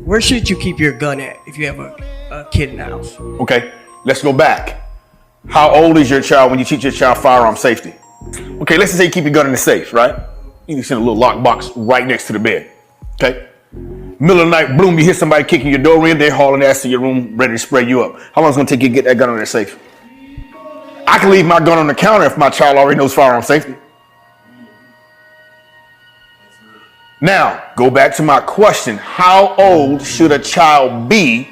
Where should you keep your gun at if you have a kid in the house? Okay, let's go back. How old is your child when you teach your child firearm safety? Okay, let's just say you keep your gun in the safe, right? You can send a little lock box right next to the bed. Okay? Middle of the night, boom, you hear somebody kicking your door in, they're hauling ass to your room, ready to spray you up. How long is it gonna take you to get that gun in the safe? I can leave my gun on the counter if my child already knows firearm safety. Now, go back to my question. How old should a child be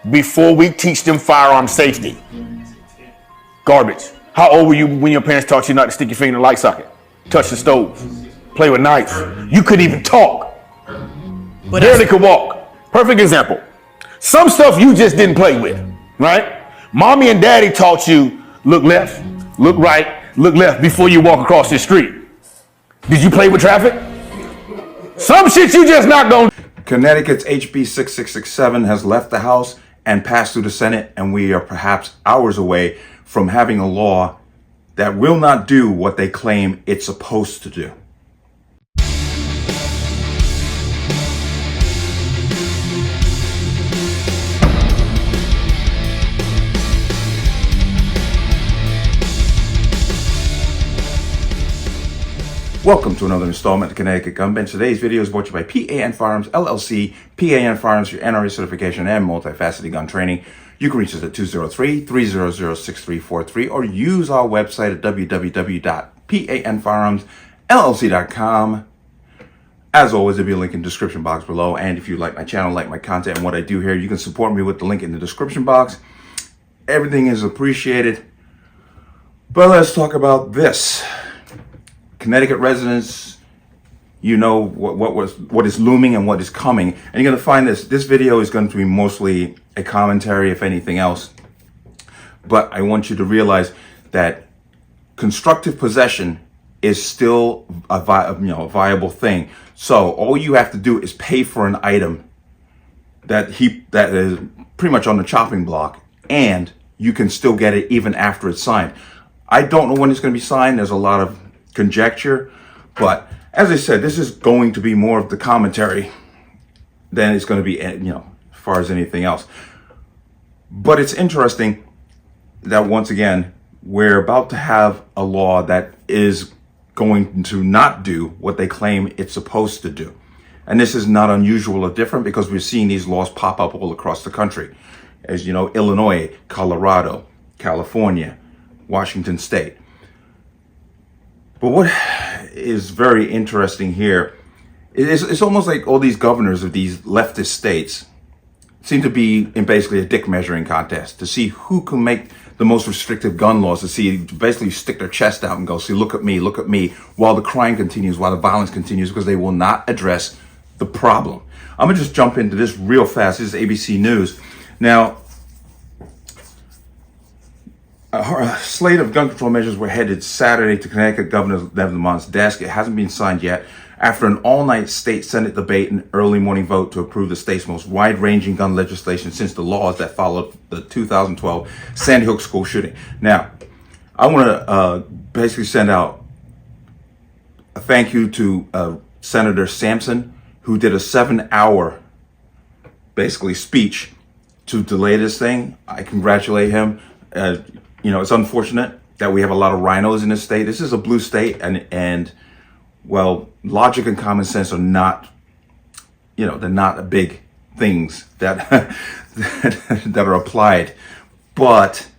before we teach them firearm safety? Garbage. How old were you when your parents taught you not to stick your finger in the light socket, touch the stove, play with knives? You couldn't even talk. Barely could walk. Perfect example. Some stuff you just didn't play with, right? Mommy and daddy taught you look left, look right, look left before you walk across the street. Did you play with traffic? Some shit you just not gonna. Connecticut's HB 6667 has left the House and passed through the Senate, and we are perhaps hours away from having a law that will not do what they claim it's supposed to do. Welcome to another installment of Connecticut Gun Bench. Today's video is brought to you by P.A.N. Firearms, LLC. P.A.N. Firearms, your NRA certification and multifaceted gun training. You can reach us at 203-300-6343 or use our website at www.panfirearmsllc.com. As always, there'll be a link in the description box below. And if you like my channel, like my content and what I do here, you can support me with the link in the description box. Everything is appreciated. But let's talk about this. Connecticut residents, you know what is looming and what is coming. And you're going to find this video is going to be mostly a commentary, if anything else. But I want you to realize that constructive possession is still a viable thing. So all you have to do is pay for an item that is pretty much on the chopping block, and you can still get it even after it's signed. I don't know when it's going to be signed. There's a lot of conjecture, but as I said, this is going to be more of the commentary than it's going to be, as far as anything else. But it's interesting that once again, we're about to have a law that is going to not do what they claim it's supposed to do. And this is not unusual or different because we're seeing these laws pop up all across the country. As you know, Illinois, Colorado, California, Washington State. But what is very interesting here is it's almost like all these governors of these leftist states seem to be in basically a dick measuring contest to see who can make the most restrictive gun laws, to basically stick their chest out and go, see, look at me, while the crime continues, while the violence continues, because they will not address the problem. I'm going to just jump into this real fast. This is ABC News. Now, a slate of gun control measures were headed Saturday to Connecticut Governor Devin Lamont's desk. It hasn't been signed yet. After an all-night state Senate debate and early morning vote to approve the state's most wide-ranging gun legislation since the laws that followed the 2012 Sandy Hook school shooting. Now, I want to basically send out a thank you to Senator Sampson, who did a 7-hour basically speech to delay this thing. I congratulate him. It's unfortunate that we have a lot of rhinos in this state. This is a blue state, and well, logic and common sense are not, they're not big things that that are applied. But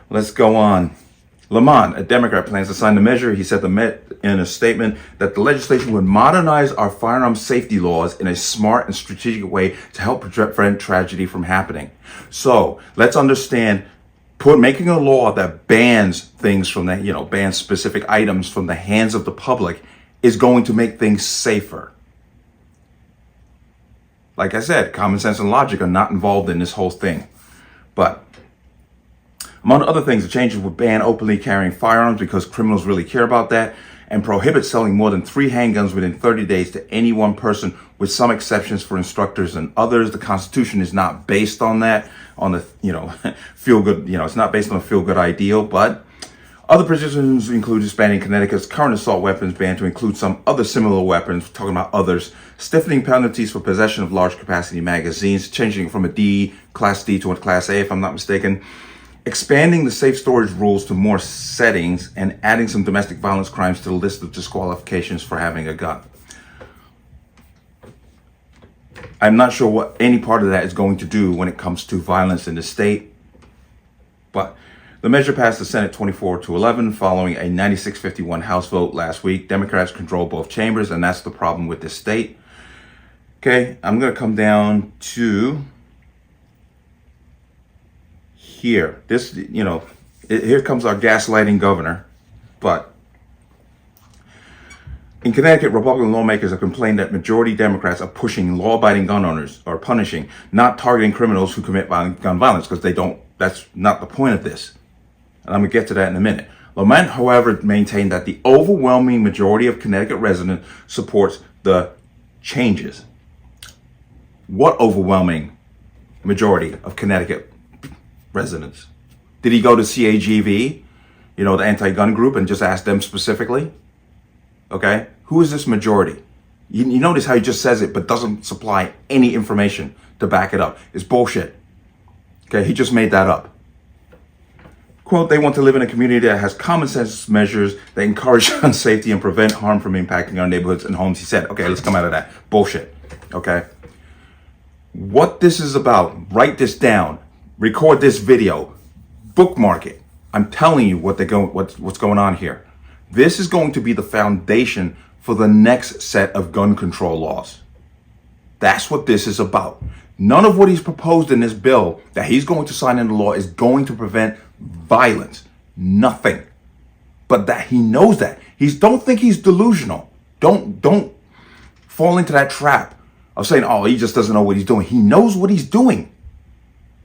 let's go on. Lamont, a Democrat, plans to sign the measure. He said in a statement that the legislation would modernize our firearms safety laws in a smart and strategic way to help prevent tragedy from happening. So let's understand. Making a law that bans things from bans specific items from the hands of the public is going to make things safer. Like I said, common sense and logic are not involved in this whole thing. But among other things, the changes would ban openly carrying firearms because criminals really care about that, and prohibit selling more than 3 handguns within 30 days to any one person, with some exceptions for instructors and others. The Constitution is not based on that, on the, feel good, it's not based on a feel good ideal, but Other provisions include expanding Connecticut's current assault weapons ban to include some other similar weapons, talking about others, stiffening penalties for possession of large capacity magazines, changing from a D, Class D to a Class A, if I'm not mistaken, expanding the safe storage rules to more settings, and adding some domestic violence crimes to the list of disqualifications for having a gun. I'm not sure what any part of that is going to do when it comes to violence in the state, but the measure passed the Senate 24-11 following a 96-51 House vote last week. Democrats control both chambers, and that's the problem with this state. Okay, I'm going to come down to here. This, here comes our gaslighting governor, but in Connecticut, Republican lawmakers have complained that majority Democrats are pushing law-abiding gun owners, or punishing, not targeting criminals who commit gun violence, because that's not the point of this. And I'm going to get to that in a minute. Lamont, however, maintained that the overwhelming majority of Connecticut residents supports the changes. What overwhelming majority of Connecticut residents? Did he go to CAGV, the anti-gun group, and just ask them specifically? Okay, who is this majority? You notice how he just says it, but doesn't supply any information to back it up. It's bullshit. Okay, he just made that up. Quote, they want to live in a community that has common sense measures that encourage gun safety and prevent harm from impacting our neighborhoods and homes, he said. Okay, let's come out of that. Bullshit. Okay. What this is about, write this down, record this video, bookmark it. I'm telling you what's going on here. This is going to be the foundation for the next set of gun control laws. That's what this is about. None of what he's proposed in this bill that he's going to sign into law is going to prevent violence. Nothing. But that he knows that. Don't think he's delusional. Don't fall into that trap of saying, oh, he just doesn't know what he's doing. He knows what he's doing.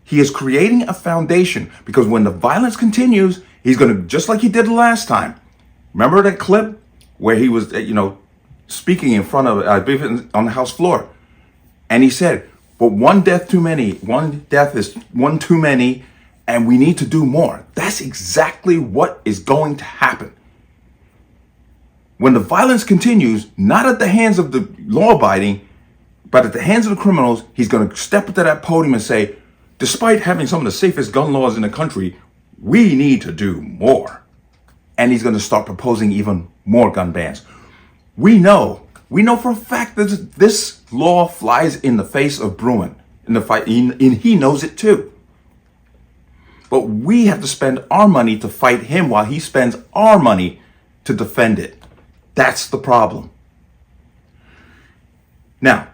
He is creating a foundation because when the violence continues, he's going to, just like he did the last time. Remember that clip where he was, speaking in front of, on the House floor. And he said, but one death too many. One death is one too many, and we need to do more. That's exactly what is going to happen. When the violence continues, not at the hands of the law-abiding, but at the hands of the criminals, he's going to step up to that podium and say, despite having some of the safest gun laws in the country, we need to do more. And he's going to start proposing even more gun bans. We know for a fact that this law flies in the face of Bruin in the fight, and he knows it too. But we have to spend our money to fight him while he spends our money to defend it. That's the problem. Now,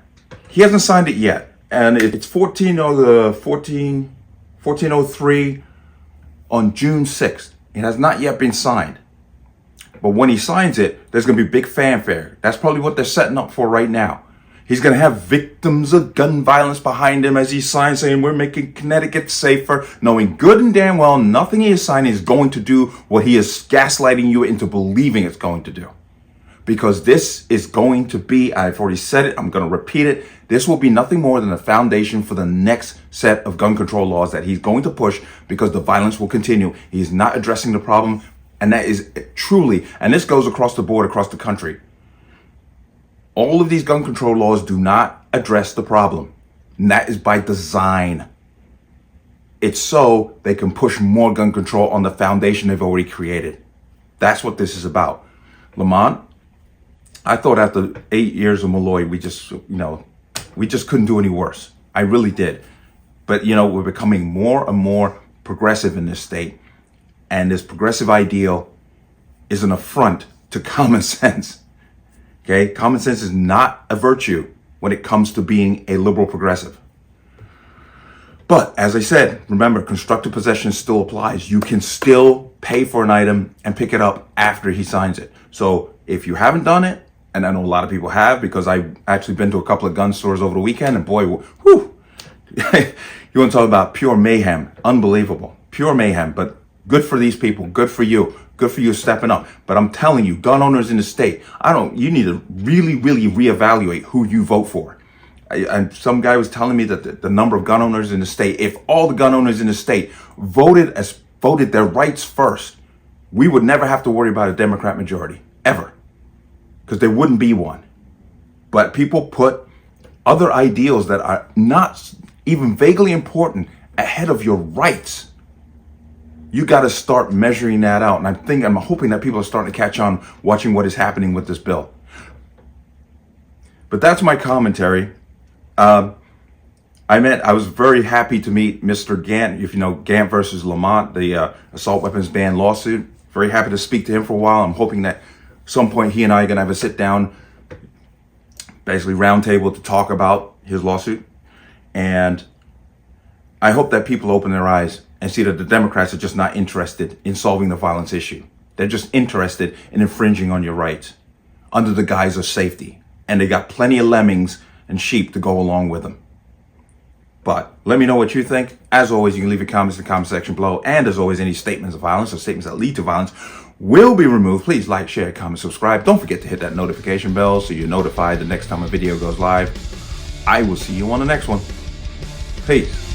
he hasn't signed it yet, and it's 1403 on June 6th. It has not yet been signed. But when he signs it, there's going to be big fanfare. That's probably what they're setting up for right now. He's going to have victims of gun violence behind him as he signs saying, we're making Connecticut safer, knowing good and damn well nothing he is signing is going to do what he is gaslighting you into believing it's going to do. Because this is going to be, I've already said it, I'm going to repeat it, this will be nothing more than a foundation for the next set of gun control laws that he's going to push because the violence will continue. He's not addressing the problem. And that is truly, and this goes across the board, across the country. All of these gun control laws do not address the problem. And that is by design. It's so they can push more gun control on the foundation they've already created. That's what this is about. Lamont, I thought after 8 years of Malloy, we just couldn't do any worse. I really did. But, we're becoming more and more progressive in this state. And this progressive ideal is an affront to common sense. Okay? Common sense is not a virtue when it comes to being a liberal progressive. But as I said, remember, constructive possession still applies. You can still pay for an item and pick it up after he signs it. So if you haven't done it, and I know a lot of people have because I've actually been to a couple of gun stores over the weekend, and boy, whew, you want to talk about pure mayhem. Unbelievable. Pure mayhem. But good for these people. Good for you. Good for you stepping up. But I'm telling you, gun owners in the state, you need to really, really reevaluate who you vote for. And some guy was telling me that the number of gun owners in the state, if all the gun owners in the state voted their rights first, we would never have to worry about a Democrat majority, ever, because there wouldn't be one. But people put other ideals that are not even vaguely important ahead of your rights. You got to start measuring that out. And I'm hoping that people are starting to catch on watching what is happening with this bill. But that's my commentary. I was very happy to meet Mr. Gant. If you know Gant versus Lamont, the assault weapons ban lawsuit. Very happy to speak to him for a while. I'm hoping that at some point he and I are going to have a sit down, basically roundtable to talk about his lawsuit. And I hope that people open their eyes and see that the Democrats are just not interested in solving the violence issue. They're just interested in infringing on your rights under the guise of safety. And they got plenty of lemmings and sheep to go along with them. But let me know what you think. As always, you can leave your comments in the comment section below. And as always, any statements of violence or statements that lead to violence will be removed. Please like, share, comment, subscribe. Don't forget to hit that notification bell so you're notified the next time a video goes live. I will see you on the next one. Peace.